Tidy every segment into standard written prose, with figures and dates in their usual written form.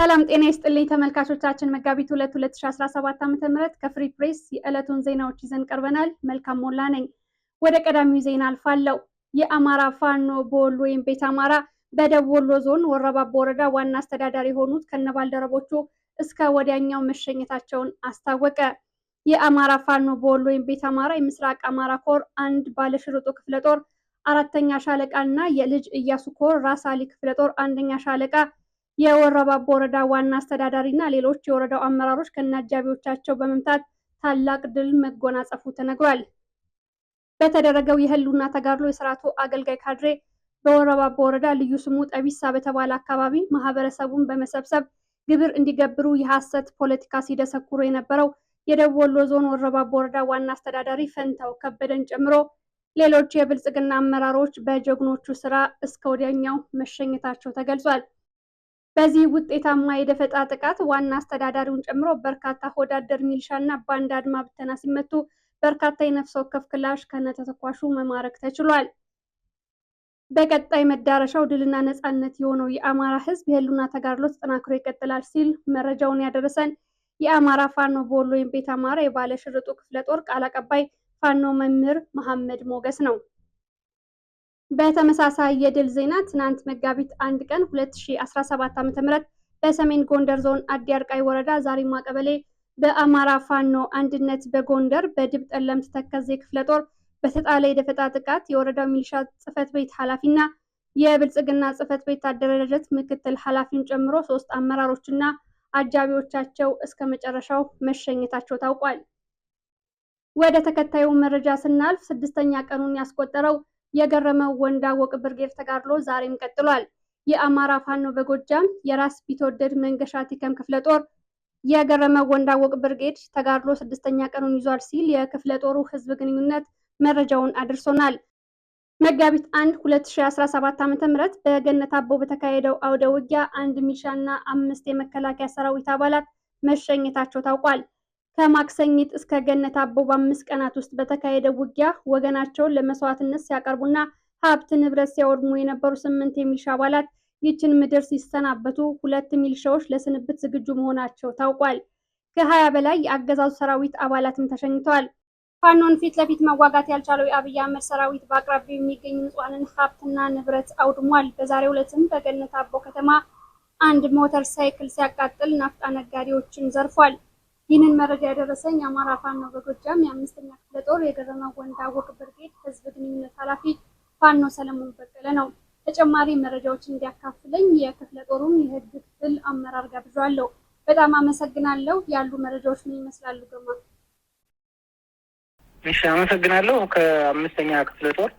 ሰላም ጤና ይስጥልኝ ተመልካቾቻችን መጋቢት 2 2017 ዓ.ም ከፍሪ ፕሬስ የዕለቱን ዜናዎች ይዘን ቀርበናል። መልካም ሞላ ነኝ። ወደ ቀዳሚው ዜና አልፋለሁ። የአማራ ፋኖ በወሎ ወይም ቤት አማራ በደቡብ ወሎ ዞን ወረባቦ ወረዳ ዋና አስተዳዳሪ የሆኑት ከነባልደረቦቹ እስከ ወዲያኛው መሸኘታቸውን አስታወቀ። የአማራ ፋኖ በወሎ ወይም ቤት አማራ የምስራቅ አማራ ኮር አንድ ባለሽርጡ ክፍለ ጦር አራተኛ ሻለቃ እና የልጅ እያሱ ኮር ራስ አሊ ክፍለ ጦር አንደኛ ሻለቃ የወረባቦ ወረዳ ዋና አስተዳዳሪ እና ሌሎች የወረዳው አመራሮች ከነአጃቢዎቻቸው በመምታት ታላቅ ድል መጎናጸፉ ተነግሯል። በተደረገው የህልውና ተጋድሎ የስርዓቱ አገልጋይ ካድሬ በወረባቦ ወረዳ ልዩ ስሙ ጠቢሳ በተባለ አካባቢ ማህበረሰቡን በመሰብሰብ ግብር እንዲገብሩ የሐሰት ፖለቲካ ሲደሰኩሩ የነበረው የደቡብ ወሎ ዞን ወረባቦ ወረዳ ዋና አስተዳዳሪ ፈንታው ከበደን ጨምሮ ሌሎች የብልጽግና አመራሮች በጀግኖቹ ስራ እስከ ወዲያኛው መሸኘታቸው ተገልጿል። በዚህ ውጤታማ የደፈጣ ጥቃት ዋና አስተዳዳሪውን ጨምሮ በርካታ ሆዳደር ሚሊሻና ባንዳ አድማ ብተና ሲመቱ በርካታ የነፍስ ወከፍ ክላሽ ከነተተኳሹ መማረክ ተችሏል። በቀጣይ መዳረሻው ድልና ነጻነት የሆነው የአማራ ህዝብ የህልውና ተጋድሎ ተጠናክሮ ይቀጥላል ሲል መረጃውን ያደረሰን የአማራ ፋኖ በወሎ ወይም ቤት አማራ የባለ ሽርጡ ክፍለ ጦር ቃል አቀባይ ፋኖ መምህር መሐመድ ሞገስ ነው። በተመሳሳይ የድል ዜና ትናንት መጋቢት 1 ቀን 2017 ዓ.ም በሰሜን ጎንደር ዞን አዲ አርቃይ ወረዳ ዛሪማ ቀበሌ በአማራ ፋኖ አንድነት በጎንደር በድብ ጠለምት ተከዜ ክፍለ ጦር በተጣለ የደፈጣ ጥቃት የወረዳው ሚሊሻ ጽህፈት ቤት ኃላፊና የብልጽግና ጽህፈት ቤት አደረጃጀት ምክትል ኃላፊን ጨምሮ 3 አመራሮችና አጃቢዎቻቸው እስከ መጨረሻው መሸኘታቸው ታውቋል። ወደ ተከታዩ መረጃ ስናልፍ 6ኛ ቀኑን ያስቆጠረው የገረመው ወንዳወቅ ብርጌድ ተጋድሎ ዛሬም ቀጥሏል። የአማራ ፋኖ በጎጃም የራስ ቢትወደድ መንገሻ ቲከም ክፍለ ጦር የገረመው ወንዳወቅ ብርጌድ ተጋድሎ 6ኛ ቀኑን ይዟል ሲል የክፍለ ጦሩ ህዝብ ግንኙነት መረጃውን አድርሶናል። መጋቢት 1 2017 ዓ.ም በገነት አቦ በተካሄደው አውደ ውጊያ 1 ሚሊሻና 5 የመከላከያ ሰራዊት አባላት መሸኘታቸው ታውቋል። ከማክሰኝት እስከ ገነት አቦ በ5 ቀናት ውስጥ በተካሄደው ውጊያ ወገናቸውን ለመስዋዕትነት ሲያቀርቡና ሀብት ንብረት ሲያወድሙ የነበሩ 8 የሚሊሻ አባላት ይችን ምድር ሲሰናበቱ 2 ሚሊሻዎች ለስንብት ዝግጁ መሆናቸው ታውቋል። ከ20 በላይ የአገዛዙ ሰራዊት አባላትም ተሸኝተዋል። ፋኖን ፊት ለፊት መዋጋት ያልቻለው የአብይ አህመድ ሰራዊት በአቅራቢያው የሚገኙ ንጹሃንን ሀብትና ንብረት አውድሟል። በዛሬው ዕለትም በገነት አቦ ከተማ አንድ ሞተር ሳይክል ሲያቃጥል ናፍጣ ነጋዴዎችን ዘርፏል። ይህንን መረጃ ያደረሰኝ የአማራ ፋኖ በጎጃም የ5ኛ ክፍለ ጦር የገረመው ወንዳወቅ ብርጌድ ህዝብ ግንኙነት ኃላፊ ፋኖ ሰለሞን በቀለ ነው። ተጨማሪ መረጃዎችን እንዲያካፍለኝ የክፍለ ጦሩን የህግ ክፍል አመራር ጋብዣለሁ። በጣም አመሰግናለሁ። ያሉ መረጃዎች ምን ይመስላሉ? ገማ እሺ፣ አመሰግናለሁ። ከ5ኛ ክፍለ ጦር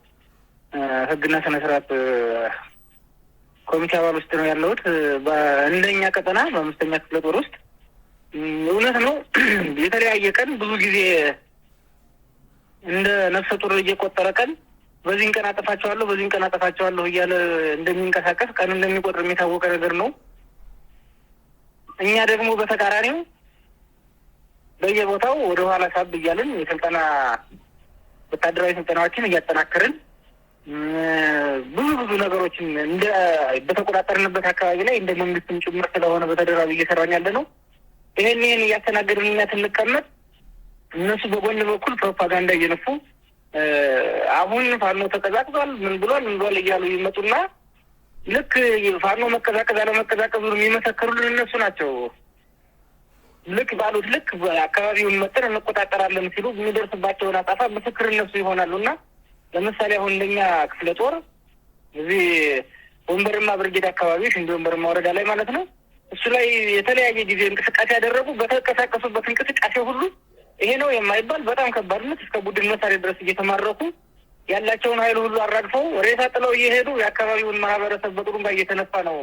ህግና ስነ ስርዓት ኮሚቴ አባል ውስጥ ነው ያለሁት። በእንደኛ ቀጠና በ5ኛ ክፍለ ጦር ውስጥ እውነት ነው የተለያየ ቀን ብዙ ጊዜ እንደ ነፍሰ ጡር እየቆጠረ ቀን በዚህን ቀን አጠፋቸዋለሁ እያለ እንደሚንቀሳቀስ ቀን እንደሚቆጥር የሚታወቀ ነገር ነው። እኛ ደግሞ በተቃራኒው በየቦታው ወደ ኋላ ሳብ እያልን የስልጠና ወታደራዊ ስልጠናዎችን እያጠናከርን ብዙ ነገሮችን እንደ በተቆጣጠርንበት አካባቢ ላይ እንደ መንግስትም ጭምር ስለሆነ በተደራቢ እየሰራን ያለ ነው። ይሄን እያስተናገድን እንቀመጥ እነሱ በጎን በኩል ፕሮፓጋንዳ እየነፉ አሁን ፋኖ ተቀዛቅዟል ምን ብሏል እያሉ ይመጡና ልክ ፋኖ መቀዛቀዝ አለመቀዛቀዙን የሚመሰክሩልን እነሱ ናቸው። ልክ ባሉት ልክ አካባቢውን መጠን እንቆጣጠራለን ሲሉ የሚደርስባቸውን አጣፋ ምስክር እነሱ ይሆናሉና ለምሳሌ አሁን እንደኛ ክፍለ ጦር እዚህ ወንበርማ ብርጌድ አካባቢ ሽንዲ ወንበርማ ወረዳ ላይ ማለት ነው እሱ ላይ የተለያየ ጊዜ እንቅስቃሴ ያደረጉ በተንቀሳቀሱበት እንቅስቃሴ ሁሉ ይሄ ነው የማይባል በጣም ከባድነት እስከ ቡድን መሳሪያ ድረስ እየተማረኩ ያላቸውን ኃይል ሁሉ አራግፈው ሬሳ ጥለው እየሄዱ የአካባቢውን ማህበረሰብ በጥሩምባ እየተነፋ ነው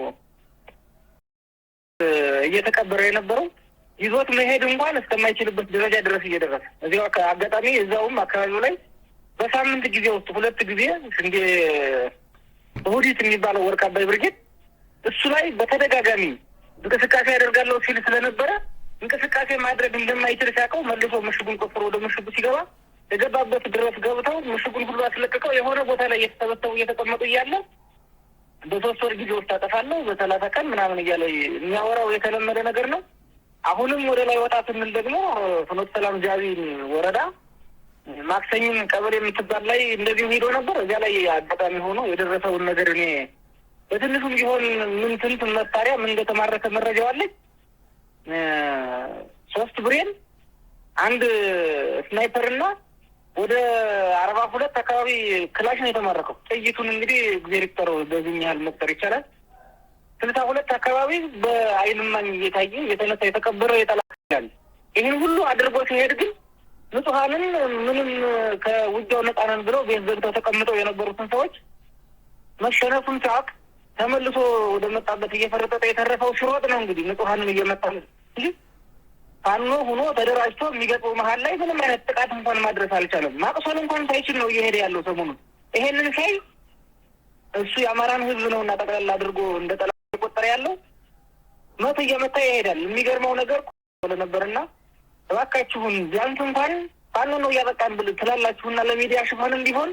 እየተቀበረ የነበረው። ይዞት መሄድ እንኳን እስከማይችልበት ደረጃ ድረስ እየደረሰ እዚያው አጋጣሚ እዛውም አካባቢው ላይ በሳምንት ጊዜ ውስጥ 2 ጊዜ እንደ እሁዲት የሚባለው ወርቅ አባይ ብርጌድ እሱ ላይ በተደጋጋሚ እንቅስቃሴ ያደርጋለሁ ሲል ስለነበረ እንቅስቃሴ ማድረግ እንደማይችል ሲያውቀው መልሶ ምሽጉን ቆፍሮ ወደ ምሽጉ ሲገባ የገባበት ድረስ ገብተው ምሽጉን ሁሉ አስለቅቀው የሆነ ቦታ ላይ እየተሰበሰቡ እየተቀመጡ እያለ በ3 ወር ጊዜ ውስጥ አጠፋለሁ በ30 ቀን ምናምን እያለ የሚያወራው የተለመደ ነገር ነው። አሁንም ወደ ላይ ወጣ ስንል ደግሞ ፍኖተ ሰላም ጃቢ ወረዳ ማክሰኝም ቀበሌ የምትባል ላይ እንደዚሁ ሄዶ ነበር። እዚያ ላይ አጋጣሚ ሆኖ የደረሰውን ነገር እኔ በትንሹም ቢሆን ምን ስንት መሳሪያ ምን እንደተማረከ መረጃው አለኝ። 3 ብሬን፣ 1 ስናይፐር እና ወደ 42 አካባቢ ክላሽ ነው የተማረከው። ጥይቱን እንግዲህ ዲሬክተሩ በዚህ ያህል መቁጠር ይቻላል። 62 አካባቢ በአይን እማኝ እየታየ የተነሳ የተቀበረ የጠላት። ይህን ሁሉ አድርጎ ሲሄድ ግን ንጹሐንን ምንም ከውጊያው ነፃ ነን ብለው ቤት ዘግተው ተቀምጠው የነበሩትን ሰዎች መሸነፉን ሲያውቅ ተመልሶ ወደ መጣበት እየፈረጠጠ የተረፈው ሲሮጥ ነው። እንግዲህ ንጹሐንን እየመጣ እንጂ ፋኖ ሆኖ ተደራጅቶ የሚገጥመው መሀል ላይ ምንም አይነት ጥቃት እንኳን ማድረስ አልቻለም። ማቅሶን እንኳን ሳይችል ነው እየሄደ ያለው ሰሞኑን። ይሄንን ሳይ እሱ የአማራን ሕዝብ ነው እና ጠቅላላ አድርጎ እንደ ጠላት የቆጠረ ያለው መቶ እየመታ ይሄዳል። የሚገርመው ነገር ነበርና እባካችሁን ቢያንስ እንኳን ፋኖ ነው እያጠቃን ብል ትላላችሁና ለሚዲያ ሽፋንም ቢሆን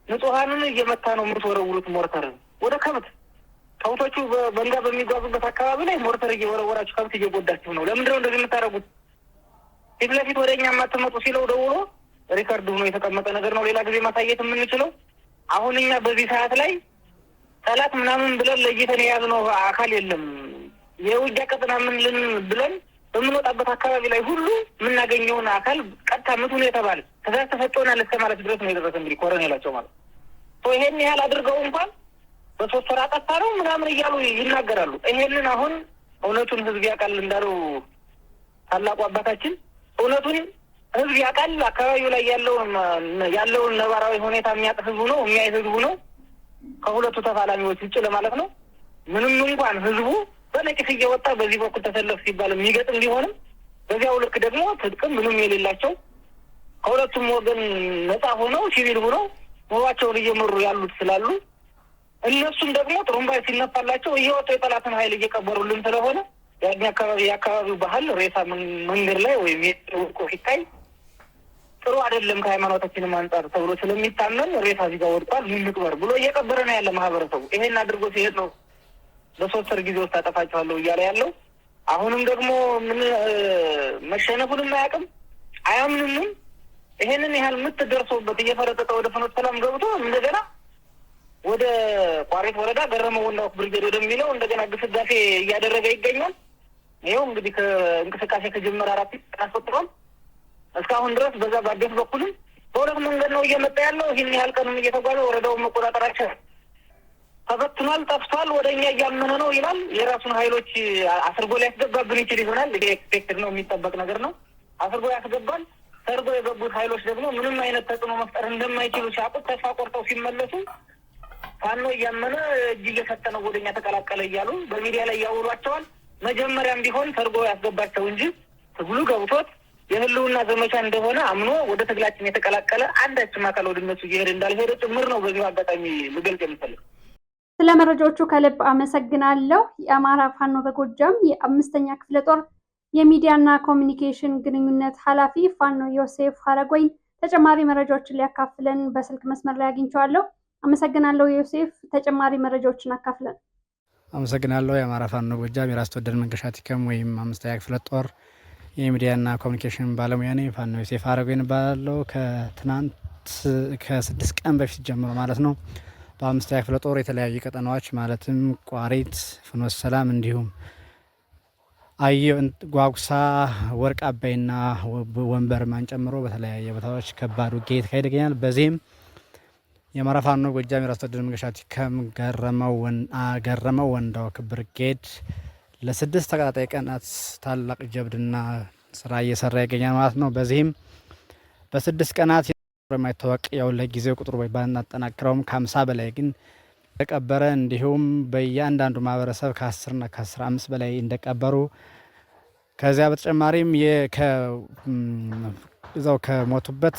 ንጹሐንን እየመታ ነው የምትወረውሩት ሞርተር ወደ ከብቶቹ በእንጋ በሚጓዙበት አካባቢ ላይ ሞርተር እየወረወራችሁ ከብት እየጎዳችሁ ነው። ለምንድን ነው እንደዚህ የምታደርጉት? ፊት ለፊት ወደ እኛ የማትመጡ ሲለው ደውሎ ሪከርድ ሆኖ የተቀመጠ ነገር ነው። ሌላ ጊዜ ማሳየት የምንችለው አሁን እኛ በዚህ ሰዓት ላይ ጠላት ምናምን ብለን ለይተን የያዝነው አካል የለም። የውጊያ ቀጠና ምን ልን ብለን በምንወጣበት አካባቢ ላይ ሁሉ የምናገኘውን አካል ቀጥታ ምቱን የተባለ ትእዛዝ ተሰጥቶናል እስከ ማለት ድረስ ነው የደረሰ። እንግዲህ ኮሎኔላቸው ማለት ይሄን ያህል አድርገው እንኳን በ3 ወር አጠፋ ነው ምናምን እያሉ ይናገራሉ። ይሄንን አሁን እውነቱን ህዝብ ያውቃል እንዳለው ታላቁ አባታችን እውነቱን ህዝብ ያውቃል። አካባቢው ላይ ያለውን ነባራዊ ሁኔታ የሚያውቅ ህዝቡ ነው፣ የሚያይ ህዝቡ ነው። ከሁለቱ ተፋላሚዎች ውጭ ለማለት ነው። ምንም እንኳን ህዝቡ በነቂስ እየወጣ በዚህ በኩል ተሰለፍ ሲባል የሚገጥም ቢሆንም በዚያው ልክ ደግሞ ትጥቅም ምንም የሌላቸው ከሁለቱም ወገን ነፃ ሆነው ሲቪል ሆነው ኑሯቸውን እየመሩ ያሉት ስላሉ እነሱም ደግሞ ጥሩምባ ሲነፋላቸው እየወጡ የጠላትን ኃይል እየቀበሩልን ስለሆነ የአካባቢው ባህል ሬሳ መንገድ ላይ ወይም ወድቆ ሲታይ ጥሩ አይደለም ከሃይማኖታችንም አንጻር ተብሎ ስለሚታመን ሬሳ እዚህ ጋር ወድቋል ምንቅበር ብሎ እየቀበረ ነው ያለ ማህበረሰቡ። ይሄን አድርጎ ሲሄድ ነው በ3 ወር ጊዜ ውስጥ አጠፋቸዋለሁ እያለ ያለው። አሁንም ደግሞ ምን መሸነፉንም አያውቅም አያምንም። ይሄንን ያህል የምትደርሰውበት እየፈረጠጠ ወደ ፍኖተ ሰላም ገብቶ እንደገና ወደ ቋሪት ወረዳ ገረመው ወንዳው ብርጌድ ወደሚለው እንደገና ግስጋሴ እያደረገ ይገኛል። ይኸው እንግዲህ ከእንቅስቃሴ ከጀመረ 4 ቀን አስቆጥሯል። እስካሁን ድረስ በዛ በአዴት በኩልም በሁለት መንገድ ነው እየመጣ ያለው። ይህን ያህል ቀንም እየተጓዘ ወረዳውን መቆጣጠራቸው ተበትኗል፣ ጠፍቷል፣ ወደ እኛ እያመነ ነው ይላል። የራሱን ኃይሎች አስርጎ ሊያስገባብን ይችል ይሆናል። ይሄ ኤክስፔክትድ ነው፣ የሚጠበቅ ነገር ነው። አስርጎ ያስገባል። ሰርጎ የገቡት ኃይሎች ደግሞ ምንም አይነት ተጽዕኖ መፍጠር እንደማይችሉ ሲያውቁት ተስፋ ቆርጠው ሲመለሱ ፋኖ እያመነ እጅ እየሰጠ ነው ወደ እኛ ተቀላቀለ እያሉ በሚዲያ ላይ ያውሏቸዋል። መጀመሪያም ቢሆን ሰርጎ ያስገባቸው እንጂ ትግሉ ገብቶት የህልውና ዘመቻ እንደሆነ አምኖ ወደ ትግላችን የተቀላቀለ አንዳችም አካል ወደ እነሱ እየሄደ እንዳልሄደ ጭምር ነው በዚሁ አጋጣሚ ልገልጽ የምፈልግ። ስለ መረጃዎቹ ከልብ አመሰግናለሁ። የአማራ ፋኖ በጎጃም የ5ኛ ክፍለ ጦር የሚዲያና ኮሚኒኬሽን ግንኙነት ኃላፊ ፋኖ ዮሴፍ ሀረጎይን ተጨማሪ መረጃዎችን ሊያካፍለን በስልክ መስመር ላይ አግኝቼዋለሁ። አመሰግናለሁ ዮሴፍ፣ ተጨማሪ መረጃዎችን አካፍለን። አመሰግናለሁ። የአማራ ፋኖ ጎጃም የራስ ተወደድ መንገሻ ቲከም ወይም 5ኛ ክፍለ ጦር የሚዲያና ኮሚኒኬሽን ባለሙያ ነኝ። ፋኖ ዮሴፍ ሀረጎይን እባላለሁ። ከትናንት ከ6 ቀን በፊት ጀምሮ ማለት ነው በ5ኛ ክፍለ ጦር የተለያዩ ቀጠናዎች ማለትም ቋሪት፣ ፍኖተ ሰላም እንዲሁም ጓጉሳ፣ ወርቅ አባይና ወንበርማን ጨምሮ በተለያየ ቦታዎች ከባድ ውጊያ እየተካሄደ ይገኛል። በዚህም የአማራ ፋኖ ጎጃም የራስ ተወደድ መንገሻ ቲከም ገረመው ወንዳው ብርጌድ ለ6 ተከታታይ ቀናት ታላቅ ጀብድና ስራ እየሰራ ይገኛል ማለት ነው። በዚህም በ6 ቀናት የማይታወቅ ያው ለጊዜው ቁጥሩ ባናጠናክረውም ከ50 በላይ ግን ተቀበረ። እንዲሁም በእያንዳንዱ ማህበረሰብ ከ10 እና ከ15 በላይ እንደቀበሩ ከዚያ በተጨማሪም እዛው ከሞቱበት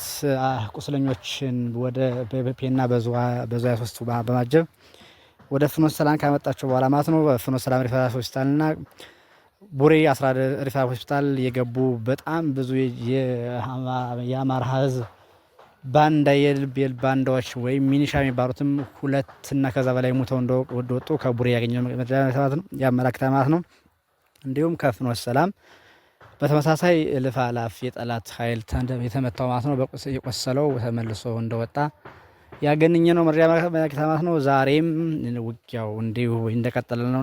ቁስለኞችን ወደ ፔፔና በዙ 23 በማጀብ ወደ ፍኖተ ሰላም ካመጣቸው በኋላ ማለት ነው በፍኖተ ሰላም ሪፈራል ሆስፒታልና ቡሬ 11 ሪፈራል ሆስፒታል የገቡ በጣም ብዙ የአማራ ህዝብ ባንዳ የልቤል ባንዳዎች ወይም ሚኒሻ የሚባሉትም 2 እና ከዛ በላይ ሞተው እንደወጡ ከቡሬ ያገኘው መረጃ ያመላክታል ማለት ነው። እንዲሁም ከፍኖተ ሰላም በተመሳሳይ እልፍ አላፍ የጠላት ኃይል የተመታው ማለት ነው። የቆሰለው ተመልሶ እንደወጣ ያገኘ ነው መረጃ ማለት ነው። ዛሬም ውጊያው እንዲሁ እንደቀጠለ ነው።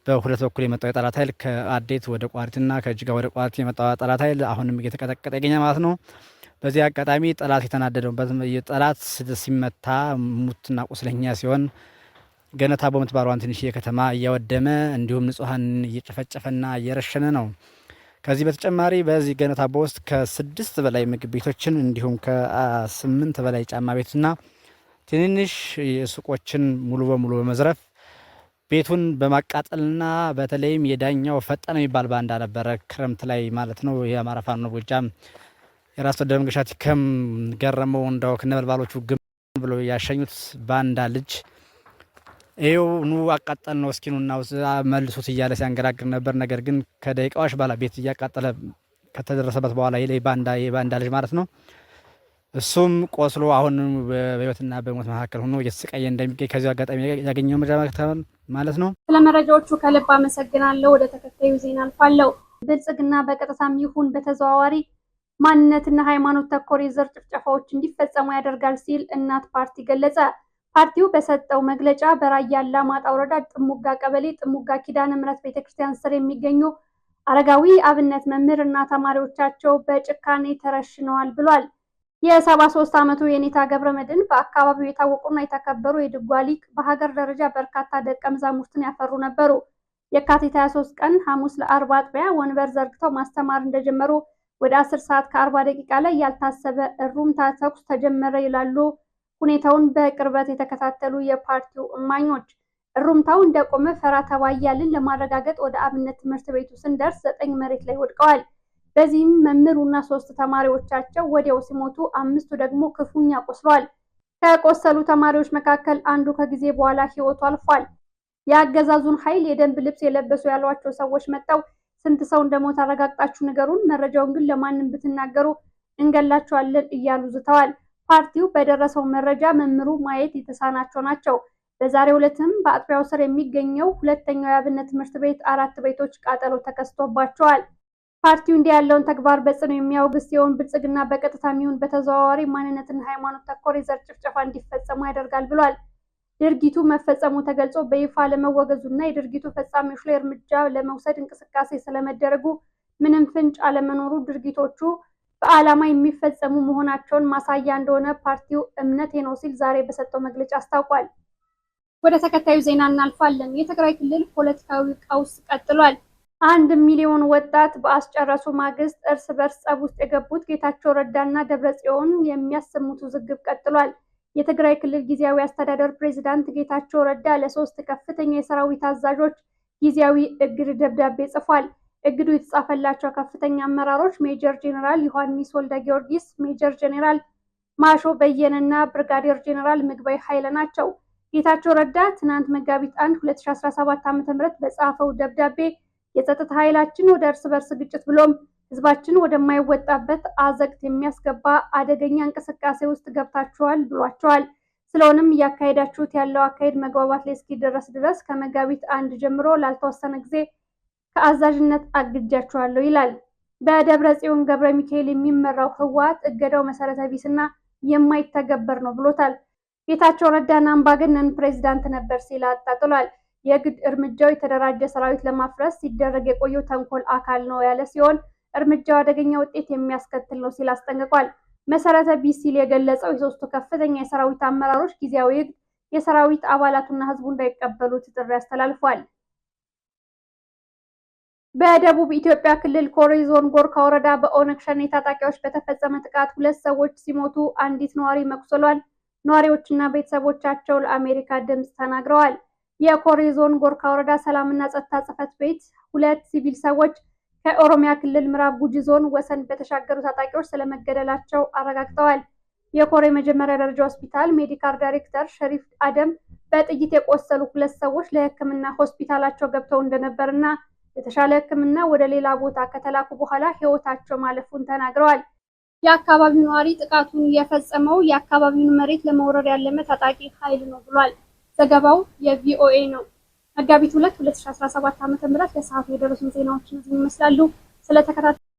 በሁለት በኩል የመጣው የጠላት ኃይል ከአዴት ወደ ቋሪትና ከእጅጋ ወደ ቋሪት የመጣው ጠላት ኃይል አሁንም እየተቀጠቀጠ ይገኛል ማለት ነው። በዚህ አጋጣሚ ጠላት የተናደደው ጠላት ሲመታ ሙትና ቁስለኛ ሲሆን ገነታ በምትባለው ትንሽዬ ከተማ እያወደመ እንዲሁም ንጹሃን እየጨፈጨፈና እየረሸነ ነው። ከዚህ በተጨማሪ በዚህ ገነታ ውስጥ ከ6 በላይ ምግብ ቤቶችን እንዲሁም ከ8 በላይ ጫማ ቤትና ትንንሽ ሱቆችን ሙሉ በሙሉ በመዝረፍ ቤቱን በማቃጠልና በተለይም የዳኛው ፈጠነ የሚባል ባንዳ ነበረ ክረምት ላይ ማለት ነው። የአማራ ፋኖ ጎጃም የራስ ወደ መንገሻት ገረመው እንዳው ከነበልባሎቹ ግም ብሎ ያሸኙት ባንዳ ልጅ ይኸው ኑ አቃጠል ነው እስኪኑና መልሱት እያለ ሲያንገራግር ነበር። ነገር ግን ከደቂቃዎች በኋላ ቤት እያቃጠለ ከተደረሰበት በኋላ የባንዳ ልጅ ማለት ነው እሱም ቆስሎ አሁን በህይወትና በሞት መካከል ሆኖ እየተሰቃየ እንደሚገኝ ከዚህ አጋጣሚ ያገኘው መረጃ ማለት ነው። ስለ መረጃዎቹ ከልብ አመሰግናለሁ። ወደ ተከታዩ ዜና አልፋለሁ። ብልጽግና በቀጥታም ይሁን በተዘዋዋሪ ማንነትና ሃይማኖት ተኮር የዘር ጭፍጨፋዎች እንዲፈጸሙ ያደርጋል ሲል እናት ፓርቲ ገለጸ። ፓርቲው በሰጠው መግለጫ በራያ አላማጣ ወረዳ ጥሙጋ ቀበሌ ጥሙጋ ኪዳነ ምሕረት ቤተክርስቲያን ስር የሚገኙ አረጋዊ አብነት መምህር እና ተማሪዎቻቸው በጭካኔ ተረሽነዋል ብሏል። የ73 ዓመቱ የኔታ ገብረመድህን በአካባቢው የታወቁና የተከበሩ የድጓ ሊቅ በሀገር ደረጃ በርካታ ደቀ መዛሙርትን ያፈሩ ነበሩ። የካቲት 23 ቀን ሐሙስ ለአርብ አጥቢያ ወንበር ዘርግተው ማስተማር እንደጀመሩ ወደ 10 ሰዓት ከ40 ደቂቃ ላይ ያልታሰበ እሩምታ ተኩስ ተጀመረ ይላሉ ሁኔታውን በቅርበት የተከታተሉ የፓርቲው እማኞች። እሩምታው እንደቆመ ፈራ ተባ እያልን ለማረጋገጥ ወደ አብነት ትምህርት ቤቱ ስንደርስ 9 መሬት ላይ ወድቀዋል። በዚህም መምህሩና 3 ተማሪዎቻቸው ወዲያው ሲሞቱ 5ቱ ደግሞ ክፉኛ ቆስለዋል። ከቆሰሉ ተማሪዎች መካከል አንዱ ከጊዜ በኋላ ሕይወቱ አልፏል። የአገዛዙን ኃይል የደንብ ልብስ የለበሱ ያሏቸው ሰዎች መጣው ስንት ሰው እንደሞት አረጋግጣችሁ ንገሩን፣ መረጃውን ግን ለማንም ብትናገሩ እንገላቸዋለን እያሉ ዝተዋል። ፓርቲው በደረሰው መረጃ መምህሩ ማየት የተሳናቸው ናቸው። በዛሬው ዕለትም በአጥቢያው ስር የሚገኘው ሁለተኛው የአብነት ትምህርት ቤት 4 ቤቶች ቃጠሎ ተከስቶባቸዋል። ፓርቲው እንዲህ ያለውን ተግባር በጽኑ የሚያወግዝ ሲሆን ብልጽግና በቀጥታ የሚሆን በተዘዋዋሪ ማንነትና ሃይማኖት ተኮር የዘር ጭፍጨፋ እንዲፈጸሙ ያደርጋል ብሏል። ድርጊቱ መፈጸሙ ተገልጾ በይፋ ለመወገዙና የድርጊቱ ፈጻሚዎች ላይ እርምጃ ለመውሰድ እንቅስቃሴ ስለመደረጉ ምንም ፍንጭ አለመኖሩ ድርጊቶቹ በዓላማ የሚፈጸሙ መሆናቸውን ማሳያ እንደሆነ ፓርቲው እምነቴ ነው ሲል ዛሬ በሰጠው መግለጫ አስታውቋል። ወደ ተከታዩ ዜና እናልፋለን። የትግራይ ክልል ፖለቲካዊ ቀውስ ቀጥሏል። 1 ሚሊዮን ወጣት በአስጨረሱ ማግስት እርስ በርስ ጸብ ውስጥ የገቡት ጌታቸው ረዳና ደብረጽዮን የሚያሰሙት ውዝግብ ቀጥሏል። የትግራይ ክልል ጊዜያዊ አስተዳደር ፕሬዝዳንት ጌታቸው ረዳ ለ3 ከፍተኛ የሰራዊት አዛዦች ጊዜያዊ እግድ ደብዳቤ ጽፏል። እግዱ የተጻፈላቸው ከፍተኛ አመራሮች ሜጀር ጄኔራል ዮሐንስ ወልደ ጊዮርጊስ፣ ሜጀር ጄኔራል ማሾ በየነና ብርጋዴር ጄኔራል ምግባይ ኃይለ ናቸው። ጌታቸው ረዳ ትናንት መጋቢት 1 2017 ዓ.ም በጻፈው ደብዳቤ የጸጥታ ኃይላችን ወደ እርስ በርስ ግጭት ብሎም ህዝባችን ወደማይወጣበት አዘቅት የሚያስገባ አደገኛ እንቅስቃሴ ውስጥ ገብታችኋል ብሏቸዋል። ስለሆነም እያካሄዳችሁት ያለው አካሄድ መግባባት ላይ እስኪደረስ ድረስ ከመጋቢት 1 ጀምሮ ላልተወሰነ ጊዜ ከአዛዥነት አግጃችኋለሁ ይላል። በደብረ ጽዮን ገብረ ሚካኤል የሚመራው ህወሓት እገዳው መሰረተ ቢስና የማይተገበር ነው ብሎታል። ጌታቸው ረዳና አምባገነን ፕሬዝዳንት ነበር ሲል አጣጥሏል። የግድ እርምጃው የተደራጀ ሰራዊት ለማፍረስ ሲደረግ የቆየው ተንኮል አካል ነው ያለ ሲሆን እርምጃው አደገኛ ውጤት የሚያስከትል ነው ሲል አስጠንቅቋል። መሰረተ ቢስ ሲል የገለጸው የ3ቱ ከፍተኛ የሰራዊት አመራሮች ጊዜያዊ እግድ የሰራዊት አባላቱና ህዝቡ እንዳይቀበሉት ጥሪ አስተላልፏል። በደቡብ ኢትዮጵያ ክልል ኮሬ ዞን ጎርካ ወረዳ በኦነግ ሸኔ ታጣቂዎች በተፈጸመ ጥቃት 2 ሰዎች ሲሞቱ አንዲት ነዋሪ መቁሰሏን ነዋሪዎችና ቤተሰቦቻቸው ለአሜሪካ ድምፅ ተናግረዋል። የኮሬ ዞን ጎርካ ወረዳ ሰላምና ጸጥታ ጽሕፈት ቤት 2 ሲቪል ሰዎች ከኦሮሚያ ክልል ምዕራብ ጉጂ ዞን ወሰን በተሻገሩ ታጣቂዎች ስለመገደላቸው አረጋግጠዋል። የኮሬ መጀመሪያ ደረጃ ሆስፒታል ሜዲካል ዳይሬክተር ሸሪፍ አደም በጥይት የቆሰሉ 2 ሰዎች ለሕክምና ሆስፒታላቸው ገብተው እንደነበርና የተሻለ ሕክምና ወደ ሌላ ቦታ ከተላኩ በኋላ ህይወታቸው ማለፉን ተናግረዋል። የአካባቢው ነዋሪ ጥቃቱን የፈጸመው የአካባቢውን መሬት ለመውረር ያለመ ታጣቂ ኃይል ነው ብሏል። ዘገባው የቪኦኤ ነው። መጋቢት 2 2017 ዓ.ም ለሰዓቱ የደረሱን ዜናዎች እነዚህ ይመስላሉ። ስለተከታተላችሁ